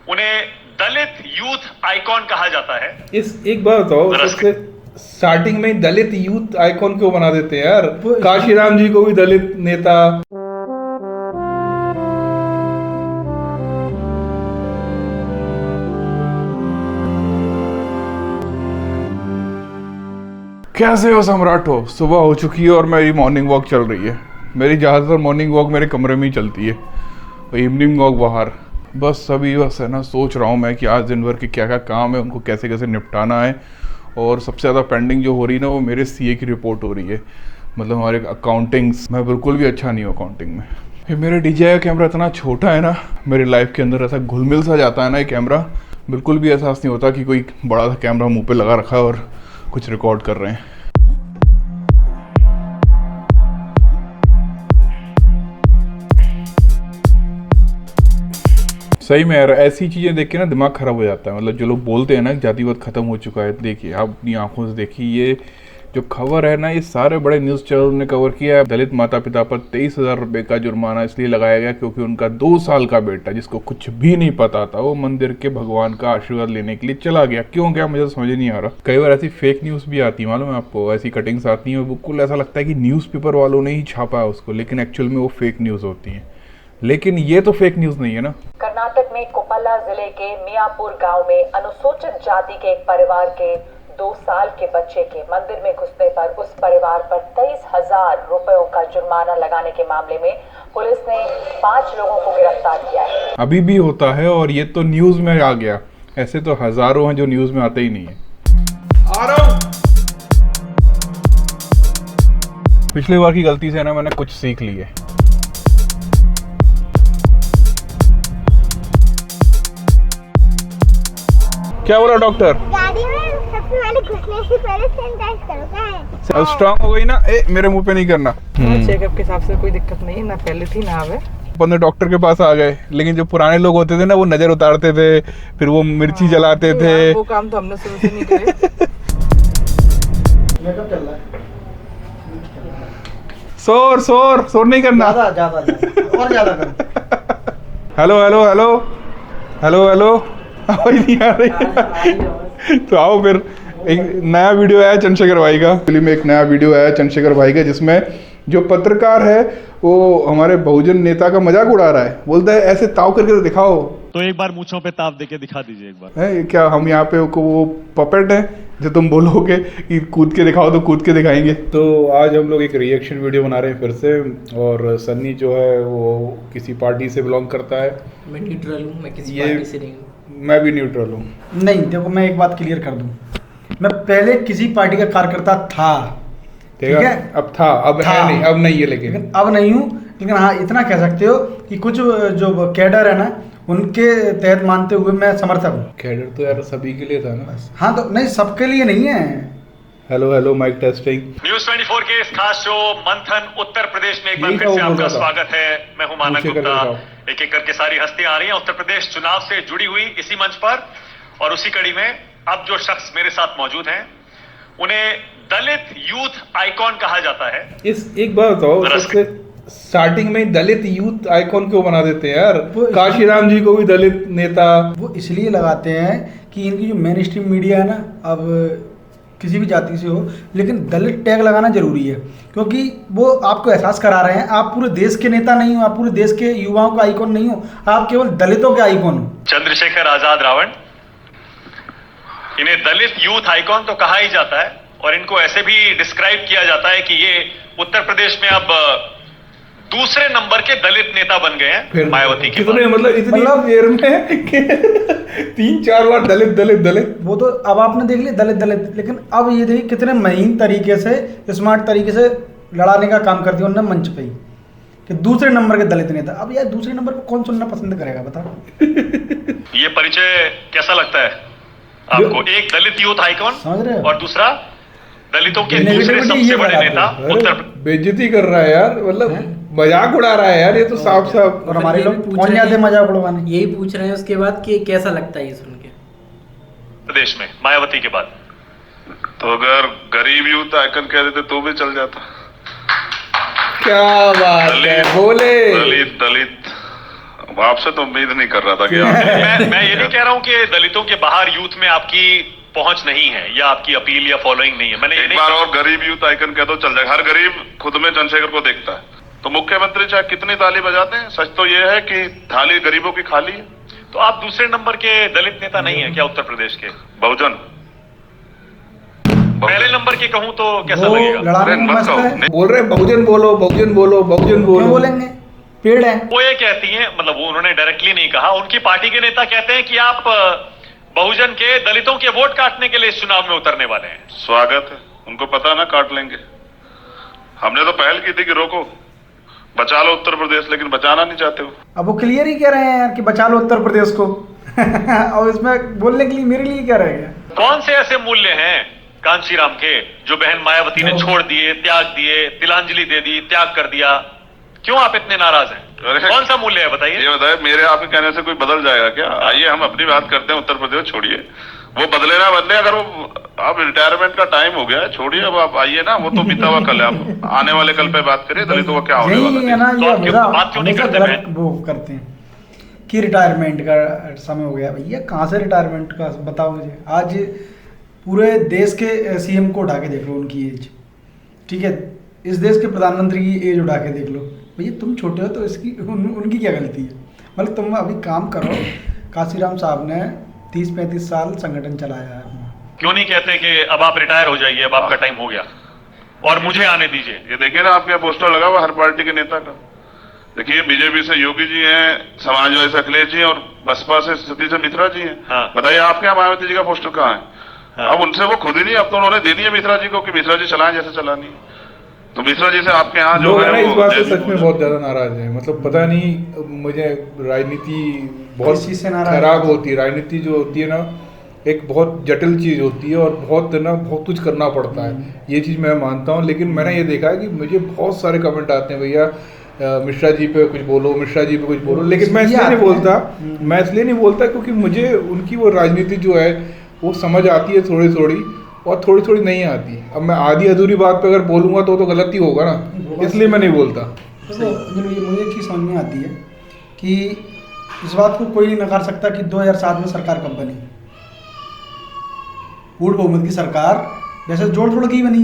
उन्हें दलित youth icon कहा जाता है। इस एक बात बताओ, सबसे स्टार्टिंग में दलित यूथ आइकॉन क्यों बना देते हैं यार? काशीराम जी को भी दलित नेता। कैसे हो सम्राट हो? सुबह हो चुकी है और मेरी मॉर्निंग वॉक चल रही है। मेरी ज़्यादातर मॉर्निंग वॉक मेरे कमरे में ही चलती है और इवनिंग वॉक बाहर। बस अभी बस है ना, सोच रहा हूँ मैं कि आज दिन भर के क्या क्या काम है, उनको कैसे कैसे निपटाना है। और सबसे ज़्यादा पेंडिंग जो हो रही है ना, वो मेरे सीए की रिपोर्ट हो रही है। मतलब हमारे अकाउंटिंग्स, मैं बिल्कुल भी अच्छा नहीं हूँ अकाउंटिंग में। फिर मेरे DJI का कैमरा इतना छोटा है ना, मेरी लाइफ के अंदर ऐसा घुल मिल सा जाता है ना ये कैमरा, बिल्कुल भी एहसास नहीं होता कि कोई बड़ा सा कैमरा मुँह पे लगा रखा है और कुछ रिकॉर्ड कर रहे हैं। सही में यार, ऐसी चीज़ें देख के ना दिमाग खराब हो जाता है। मतलब जो लोग बोलते हैं ना जातिवाद खत्म हो चुका है, देखिए आप अपनी आंखों से देखिए, ये जो खबर है ना, ये सारे बड़े न्यूज़ चैनल ने कवर किया है। दलित माता पिता पर 23,000 रुपये का जुर्माना इसलिए लगाया गया क्योंकि उनका 2 साल का बेटा, जिसको कुछ भी नहीं पता था, वो मंदिर के भगवान का आशीर्वाद लेने के लिए चला गया। क्यों गया मुझे समझ नहीं आ रहा। कई बार ऐसी फेक न्यूज़ भी आती है, मालूम है आपको? ऐसी कटिंग्स आती हैं, बिल्कुल ऐसा लगता है कि न्यूज़पेपर वालों ने ही छापा है उसको, लेकिन एक्चुअल में वो फेक न्यूज़ होती हैं। लेकिन ये तो फेक न्यूज़ नहीं है ना। कर्नाटक में कोप्पला जिले के मियापुर गांव में अनुसूचित जाति के एक परिवार के 2 साल के बच्चे के मंदिर में घुसने पर उस परिवार पर 23,000 रुपयों का जुर्माना लगाने के मामले में पुलिस ने 5 लोगों को गिरफ्तार किया है। अभी भी होता है और ये तो न्यूज़ में आ गया। ऐसे तो हजारों हैं जो न्यूज़ में आते ही नहीं है। आ रहा हूं। पिछली बार की गलती से ना मैंने कुछ सीख ली है। क्या बोला डॉक्टर? गाड़ी में सबसे पहले घुसने से पहले सैनिटाइज करो। क्या है? अब स्ट्रांग हो गई ना? मेरे मुंह पे नहीं करना। चेकअप के हिसाब से कोई दिक्कत नहीं है ना, पहले थी ना। अब अपन डॉक्टर के पास आ गए, लेकिन जो पुराने लोग होते थे ना, वो नजर उतारते थे, फिर वो मिर्ची जलाते थे। वो काम तो हमने शुरू से नहीं करे। मेकअप चल रहा है। शोर नहीं करना। ज्यादा और ज्यादा कर। Hello hello hello hello hello, आवाज नहीं आ रही। तो आओ फिर, एक नया वीडियो आया चंद्रशेखर भाई का। फिल्म में एक नया वीडियो आया चंद्रशेखर भाई का, जिसमें जो पत्रकार है वो हमारे बहुजन नेता का मजाक उड़ा रहा है। बोलता है ऐसे ताव करके तो दिखाओ। तो एक बार मूंछों पे ताव देके दिखा दीजिए एक बार। है क्या हम यहाँ पे वो पपेट है जो तुम बोलोगे कि कूद के दिखाओ तो कूद के दिखाएंगे। तो आज हम लोग एक रिएक्शन वीडियो बना रहे हैं फिर से। और सन्नी जो है वो किसी पार्टी से बिलोंग करता है। मैं न्यूट्रल हूँ, मैं किसी पार्टी से नहीं हूँ। मैं भी न्यूट्रल हूँ। नहीं देखो, मैं एक बात क्लियर कर दूं, मैं पहले किसी पार्टी का कार्यकर्ता था, ठीक है? अब था, अब था। है नहीं, अब नहीं है। लेकिन अब नहीं हूँ। लेकिन हाँ, इतना कह सकते हो कि कुछ जो कैडर है ना, उनके तहत मानते हुए मैं समर्थक हूँ। कैडर तो यार सभी के लिए था ना। हाँ तो नहीं, सबके लिए नहीं है। Hello mic testing. न्यूज 24 के इस खास शो मंथन उत्तर प्रदेश में एक बार फिर से आपका स्वागत है। मैं हूं मानक गुप्ता। एक एक करके सारी हस्तियां आ रही हैं उत्तर प्रदेश चुनाव से जुड़ी हुई इसी मंच पर। और उसी कड़ी में अब जो शख्स मेरे साथ मौजूद हैं, उन्हें दलित यूथ आइकॉन कहा जाता है। इस एक बात बताओ, सबसे स्टार्टिंग में दलित यूथ आइकॉन क्यों बना देते हैं यार? काशीराम जी को भी दलित नेता। वो इसलिए लगाते हैं कि इनकी जो मेन स्ट्रीम मीडिया है ना, अब किसी भी जाति से हो, लेकिन दलित टैग लगाना जरूरी है, क्योंकि वो आपको एहसास करा रहे हैं आप पूरे देश के नेता नहीं हो, आप पूरे देश के युवाओं का आइकॉन नहीं हो, आप केवल दलितों के आइकॉन हो। चंद्रशेखर आजाद रावण, इन्हें दलित यूथ आइकॉन तो कहा ही जाता है और इनको ऐसे भी डिस्क्राइब किया जाता है कि ये उत्तर प्रदेश में अब दूसरे नंबर के दलित नेता बन गए हैं मायावती के बाद। मतलब इतनी देर में 3-4 बार दलित दलित दलित। वो तो अब आपने देख लिया दलित दलित, लेकिन अब ये देखिए कितने महीन तरीके से, स्मार्ट तरीके से लड़ाने का काम करती है उन्होंने मंच पे ही, कि दूसरे नंबर के दलित नेता। अब यार दूसरे नंबर पर कौन सुनना पसंद करेगा बताओ? ये परिचय कैसा लगता है आपको? एक दलित यूथ आइकॉन समझ रहे हो, और दूसरा दलितों के दूसरे सबसे बड़े नेता उत्तर। बेइज्जती कर रहा है यार, मतलब मजाक उड़ा रहा है यार, ये तो साफ साफ। और हमारे लोग कौन जाते मजाक उड़वाने? यही पूछ रहे हैं उसके बाद कि कैसा लगता है ये सुन के प्रदेश में मायावती के बाद। तो अगर गरीब यूथ आइकन कह देते तो भी चल जाता। क्या बात है, बोले दलित आपसे तो उम्मीद नहीं कर रहा था कि मैं ये नहीं कह रहा हूँ कि दलितों के बाहर यूथ में आपकी पहुंच नहीं है या आपकी अपील या फॉलोइंग नहीं है। मैंने ये एक नहीं बार और गरीब यूथ आइकन कह दो चल जाएगा। हर गरीब खुद में चंद्रशेखर को देखता है। तो मुख्यमंत्री चाहे कितनी ताली बजाते हैं, सच तो ये है कि थाली गरीबों की खाली है। तो आप दूसरे नंबर के दलित नेता नहीं है क्या उत्तर प्रदेश के? बहुजन पहले नंबर के कहूँ तो कैसा वो लगेगा? लड़ाने में मत मस्त कहो। है। बोल रहे हैं बहुजन बोलो, बहुजन बोलो, बहुजन क्यों बोलो। बोलेंगे? पेड़ है। वो ये कहती हैं, मतलब वो उन्होंने डायरेक्टली नहीं कहा, उनकी पार्टी के नेता कहते हैं कि आप बहुजन के दलितों के वोट काटने के लिए इस चुनाव में उतरने वाले हैं। स्वागत है, उनको पता ना काट लेंगे। हमने तो पहल की थी कि रोको, बचा लो उत्तर प्रदेश, लेकिन बचाना नहीं चाहते हो। अब वो क्लियर ही कह रहे हैं यार कि बचा लो उत्तर प्रदेश को। और इसमें बोलने के लिए मेरे लिए क्या रह गया? कौन से ऐसे मूल्य हैं कांशीराम के जो बहन मायावती ने छोड़ दिए, त्याग दिए, तिलांजलि दे दी, त्याग कर दिया? क्यों आप इतने नाराज हैं? अरे कौन सा मूल्य है बताइए? ये बताए, मेरे आपके कहने से कोई बदल जाएगा क्या? आइए हम अपनी बात करते हैं। उत्तर प्रदेश छोड़िए, वो बदले ना बदले, अगर वो आप रिटायरमेंट का टाइम हो गया है, छोड़िए। अब आप आइए ना, वो तो बीता हुआ कल है। आप आने वाले कल पे बात करिए, दलितों का क्या होने यही है वाला ना, तो ये आप क्यों हमेशा बात क्यों नहीं हमेशा करते गलत वो करते हैं कि रिटायरमेंट का समय हो गया। भैया कहाँ से रिटायरमेंट का बताओ मुझे। आज पूरे देश के सीएम को उठा के देख लो, उनकी एज, ठीक है, इस देश के प्रधानमंत्री की एज उठा के देख लो। भैया तुम छोटे हो तो इसकी उनकी क्या गलती है? मतलब तुम अभी काम करो। कांशीराम साहब ने 30-35 साल संगठन चलाया है अपना। क्यों नहीं कहते कि अब आप रिटायर हो जाइए, अब आपका टाइम हो गया और मुझे आने दीजिए? ये देखिए ना, आपके यहाँ पोस्टर लगा हुआ हर पार्टी के नेता का। देखिए, बीजेपी से योगी जी हैं, समाजवादी से अखिलेश जी हैं, और बसपा से सतीश मिश्रा जी हैं। हाँ। बताइए आपके यहाँ मायावती जी का पोस्टर कहाँ है? हाँ। अब उनसे वो खुद ही नहीं, अब तो उन्होंने दे दिया मिश्रा जी को कि मिश्रा जी चलाएं जैसे चलानी है। तो मिश्रा जी से आपके यहाँ जो लोग है है ना इस वो बात से जैसे सच में बहुत ज्यादा नाराज है। मतलब पता नहीं, मुझे राजनीति बहुत किस चीज़ से नाराज खराब होती है। राजनीति जो होती है ना, एक बहुत जटिल चीज होती है और बहुत कुछ करना पड़ता है। ये चीज मैं मानता हूँ। लेकिन मैंने ये देखा है कि मुझे बहुत सारे कमेंट आते हैं, भैया मिश्रा जी पे कुछ बोलो, मिश्रा जी पे कुछ बोलो। लेकिन मैं इसलिए नहीं बोलता, क्योंकि मुझे उनकी वो राजनीति जो है वो समझ आती है थोड़ी थोड़ी, और थोड़ी थोड़ी नहीं आती। अब मैं आधी अधूरी बात पे अगर बोलूँगा तो गलत ही होगा ना, इसलिए मैं नहीं बोलता। तो मुझे एक चीज़ समझ में आती है कि इस बात को कोई नहीं नकार सकता कि 2007 में सरकार कब बनी। पूर्ण बहुमत की सरकार वैसे जोड़ तोड़ की बनी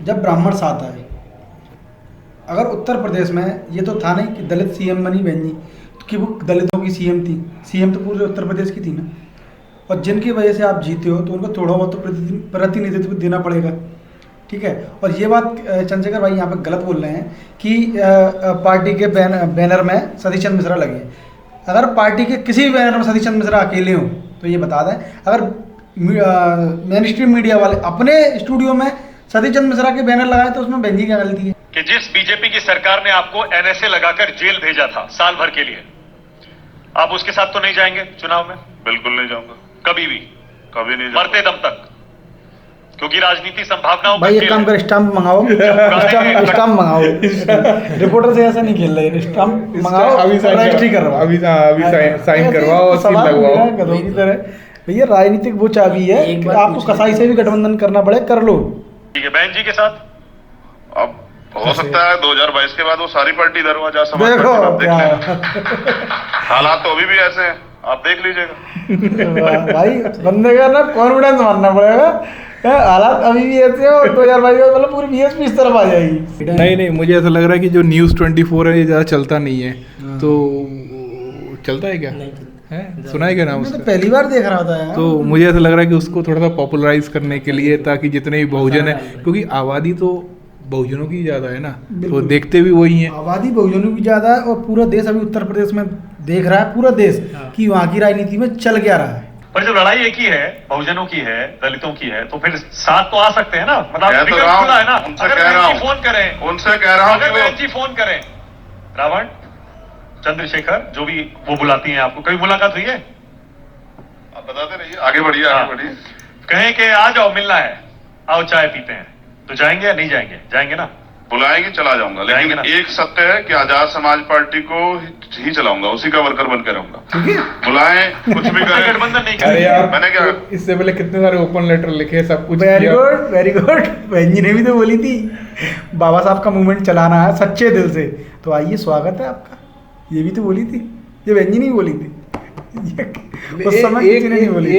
जब ब्राह्मण साथ आए। अगर उत्तर प्रदेश में ये तो था नहीं कि दलित सीएम बनी बहन जी, तो कि वो दलितों की सीएम थी। सीएम तो पूरे उत्तर प्रदेश की थी ना, और जिनकी वजह से आप जीते हो तो उनको थोड़ा बहुत तो प्रतिनिधित्व देना पड़ेगा, ठीक है। और ये बात चंद्रशेखर भाई यहाँ पे गलत बोल रहे हैं कि पार्टी के बैनर में सतीश चंद्र मिश्रा लगे। अगर पार्टी के किसी भी बैनर में सतीश चंद्र मिश्रा अकेले हों तो ये बता दें, अगर मेन स्ट्रीम मीडिया वाले अपने स्टूडियो में सतीश चंद्र मिश्रा के बैनर लगाए तो उसमें बहन जी क्या गलती है? कि जिस बीजेपी की सरकार ने आपको एनएसए लगाकर जेल भेजा था साल भर के लिए, आप उसके साथ तो नहीं जाएंगे चुनाव में? बिल्कुल नहीं जाऊंगा, कभी भी? कभी नहीं मरते दम तक? क्योंकि राजनीति संभावनाओं भाई एक काम कर, स्टाम्प मंगाओ, स्टाम्प मंगाओ। रिपोर्टर से ऐसा नहीं खेल रहे, स्टाम्प मंगाओ, अभी रजिस्ट्री करवाओ, अभी साइन करवाओ और सील लगवाओ। गधों की तरह भैया राजनीतिक वो चाबी है कि आपको कसाई से भी गठबंधन करना पड़े, कर लो। ठीक है, बहन जी के साथ अब हो सकता है 2022 के बाद वो सारी पार्टी इधर हुआ जा देखो हालात तो अभी भी ऐसे हैं, आप देख लीजिएगा। भाई बंदे का ना कॉन्फिडेंस मानना पड़ेगा। हालात अभी भी ऐसे हो, 2022 में मतलब पूरी बीएसपी इस तरफ आ जाएगी। नहीं, मुझे ऐसा लग रहा है कि जो न्यूज़ 24 है ये ज़्यादा चलता नहीं है। तो चलता है क्या? है, सुना है क्या नाम मैं तो उसका? पहली बार देख रहा था यार। तो मुझे ऐसा लग रहा है कि उसको थोड़ा सा पॉपुलराइज करने के लिए, ताकि जितने भी बहुजन है, क्योंकि आबादी तो बहुजनों की ज़्यादा है ना, तो देखते भी वही हैं। आबादी बहुजनों की ज़्यादा है और पूरा देश अभी उत्तर प्रदेश में देख रहा है, पूरा देश कि वहाँ की राजनीति में चल क्या रहा है। पर जब लड़ाई एक ही है, बहुजनों की है, दलितों की है, तो फिर साथ तो आ सकते हैं ना। मतलब कह तो विकल्प रहा हूं, खुला है ना। उनसे अगर कह रहा बहन जी हूं। फोन करें, उनसे कह रहा हूं अगर कि बहन जी फोन करें, रावण, चंद्रशेखर, जो भी वो बुलाती हैं आपको, कभी मुलाकात हुई है? आप बताते रहिए, आगे बढ़िए, आगे बढ़िए। कहें कि आ जाओ, मिलना है, आओ चाय पीते हैं, तो जाएंगे या नहीं जाएंगे? जाएंगे ना? बुलाएंगे, चला जाऊंगा। जाएंगे लेकिन ना? एक सत्य है कि आजाद समाज पार्टी को ही चलाऊंगा, उसी का वर्कर बनकर रहूंगा। बुलाएं, कुछ भी करें, गठबंधन नहीं अरे करेंगे। यार, मैंने क्या इससे पहले कितने सारे ओपन लेटर लिखे, सब कुछ वेरी किया। Good, very good. बहन जी ने भी तो बोली थी बाबा साहब का मूवमेंट चलाना है सच्चे दिल से, तो आइए स्वागत है आपका। ये भी तो बोली थी, ये बहन जी नहीं बोली थी उस समय किसी ने नहीं बोली थी।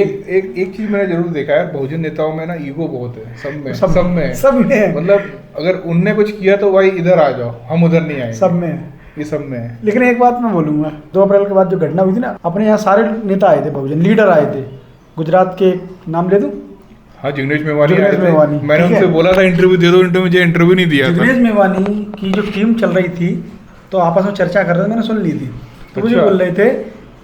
एक चीज मैंने जरूर देखा है, बहुजन नेताओं में ना ईगो बहुत है, सब में है। मतलब अगर उनने कुछ किया तो भाई इधर आ जाओ, हम उधर नहीं आएंगे। सब में है, ये सब में है। लेकिन एक बात मैं बोलूंगा, 2 अप्रैल के बाद जो घटना हुई थी ना, अपने यहाँ सारे नेता आए थे, बहुजन लीडर आए थे। गुजरात के नाम ले दूं? हाँ, जिग्नेश मेवानी जिग्नेश आए थे। मेवानी, मैंने ठीक उनसे है। बोला था इंटरव्यू दे दो, मुझे इंटरव्यू नहीं दिया था। जिग्नेश मेवानी की जो टीम चल रही थी तो आपस में चर्चा कर रहे थे, मैंने सुन ली थी। तो मुझे अच्छा। बोल रहे थे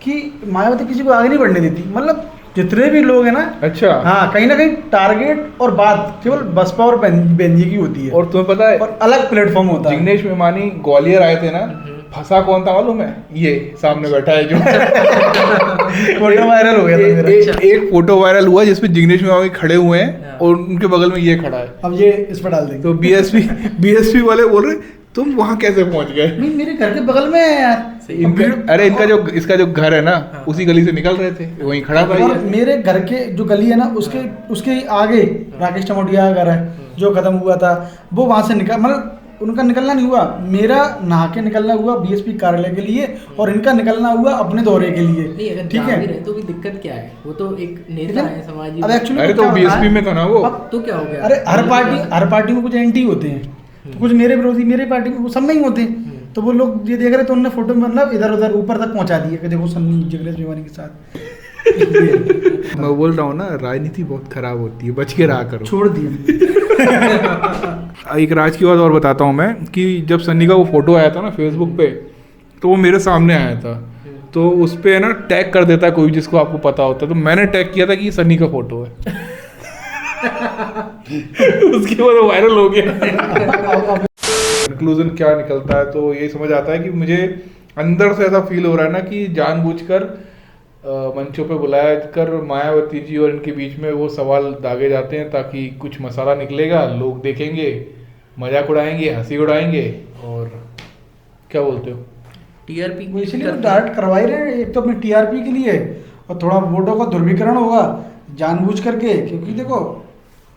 कि मायावती किसी को आगे नहीं बढ़ने देती, मतलब जितने भी लोग हैं ना, अच्छा, हाँ, कहीं ना कहीं टारगेट और बात केवल बसपा और बेंजी की होती है, और तुम्हें पता है और अलग प्लेटफॉर्म होता है। जिग्नेश मेवानी ग्वालियर आए थे ना, फंसा कौन था मालूम है? ये सामने बैठा है जो फोटो वायरल हो गया था मेरा। एक फोटो वायरल हुआ जिसमें जिग्नेश मेवानी खड़े हुए हैं और उनके बगल में ये खड़ा है। अब ये इस पर डाल देंगे। तो बीएसपी वाले बोल रहे तुम वहां कैसे पहुंच गए? नहीं, मेरे घर के बगल में है यार। अरे इसका जो घर है ना, उसी गली से निकल रहे थे, वहीं खड़ा था और ये। मेरे घर के जो गली है ना, उसके आगे राकेश टमोटिया का घर है, जो खत्म हुआ था, वो वहां से निकल, मतलब उनका निकलना नहीं हुआ, मेरा नहा के निकलना हुआ बीएसपी कार्यालय के लिए, और इनका निकलना हुआ अपने दौरे के लिए। नहीं, अगर ठीक है, तो भी दिक्कत क्या है? वो तो एक नेता है समाज। अब एक्चुअली अरे तो बीएसपी में था ना वो। तो क्या हो गया? अरे हर पार्टी में कुछ एंटी होते हैं, तो कुछ मेरे विरोधी मेरे पार्टी में, वो सब में ही होते हैं। तो वो लोग ये देख रहे, तो उन्होंने फोटो मतलब इधर उधर ऊपर तक पहुंचा दिए कि देखो सन्नी जिग्नेश मेवानी के साथ। मैं बोल रहा हूँ ना, राजनीति बहुत खराब होती है, बच के रहा करो। छोड़ दिए। एक राज की बात और बताता हूँ मैं, कि जब सन्नी का वो फोटो आया था ना फेसबुक पे, तो वो मेरे सामने आया था, तो उस पे ना टैग कर देता है कोई जिसको आपको पता होता है, तो मैंने टैग किया था कि ये सन्नी का फोटो है। उसके बाद वो वायरल हो गया। कंक्लूजन क्या निकलता है, तो ये समझ आता है कि मुझे अंदर से ऐसा फील हो रहा है ना कि जानबूझकर मंचों पे बुलाया कर मायावती जी और इनके बीच में वो सवाल दागे जाते हैं, ताकि कुछ मसाला निकलेगा, लोग देखेंगे, मजाक उड़ाएंगे, हंसी उड़ाएंगे, और क्या बोलते हो, टीआरपी वो इसलिए तो डायरेक्ट करवा ही रहे हैं। एक तो अपने टीआरपी के लिए, और थोड़ा वोटों का ध्रुवीकरण होगा जानबूझ करके, क्योंकि देखो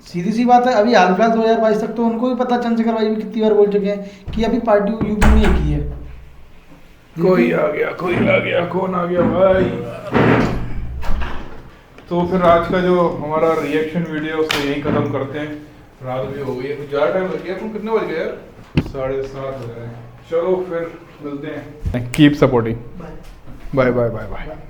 सीधी सी बात है, अभी हाल फिलहाल 2022 तक तो उनको भी पता, चंद्रशेखर भाई भी कितनी बार बोल चुके हैं कि अभी पार्टी यूपी में एक ही है। कोई आ गया, कौन आ गया भाई? तो फिर आज का जो हमारा रिएक्शन वीडियो उसको यहीं खत्म करते हैं, रात भी हो गई है, कुछ ज़्यादा टाइम लग गया। तुम कितने बज गए यार? 7:30 बज रहे हैं। चलो फिर मिलते हैं। Keep supporting. Bye bye bye bye.